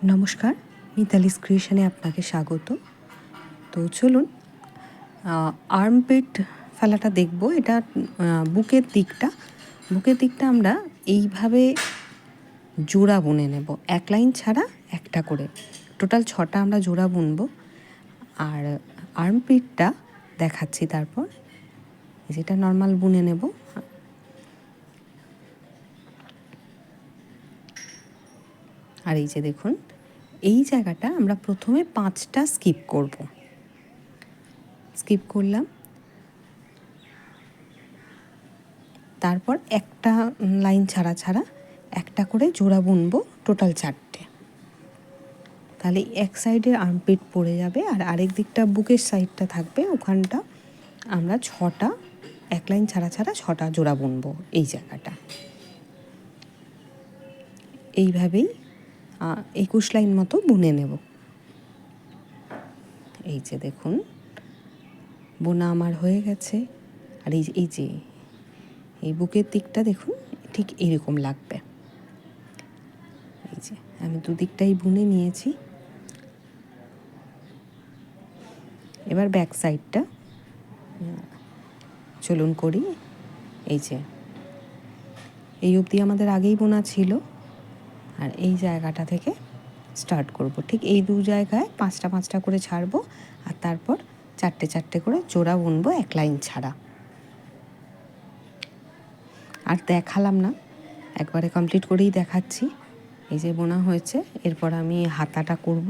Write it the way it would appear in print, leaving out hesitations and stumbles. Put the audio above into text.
নমস্কার, মিতালিস ক্রিয়েশনে আপনাকে স্বাগত। তো চলুন আর্মপিট ফেলাটা দেখব। এটা বুকের দিকটা আমরা এইভাবে জোড়া বুনে নেব, এক লাইন ছাড়া একটা করে, টোটাল 6টা আমরা জোড়া বুনবো। আর আর্মপিটটা দেখাচ্ছি তারপর, যেটা নর্মাল বুনে নেব। আর এই যে দেখুন, এই জায়গাটা আমরা প্রথমে 5টা স্কিপ করলাম, তারপর একটা লাইন ছাড়া একটা করে জোড়া বুনবো, টোটাল 4টে। তাহলে এক সাইডে আর্মপিট পড়ে যাবে, আর আরেক দিকটা বুকের সাইডটা থাকবে, ওখানটা আমরা 6টা এক লাইন ছাড়া 6টা জোড়া বুনবো। এই জায়গাটা এইভাবেই 21 লাইন মতো বুনে নেব। এই যে দেখুন, বোনা আমার হয়ে গেছে। আর এই বুকের দিকটা দেখুন, ঠিক এইরকম লাগবে। এই যে আমি দুদিকটাই বুনে নিয়েছি। এবার ব্যাক সাইডটা চলুন করি। এই যে এই অবধি আমাদের আগেই বোনা ছিল, আর এই জায়গাটা থেকে স্টার্ট করব। ঠিক এই দু জায়গায় 5টা করে ছাড়বো, আর তারপর 4টে করে জোড়া বুনবো এক লাইন ছাড়া। আর দেখালাম না, একবারে কমপ্লিট করেই দেখাচ্ছি। এই যে বোনা হয়েছে, এরপর আমি হাতাটা করব।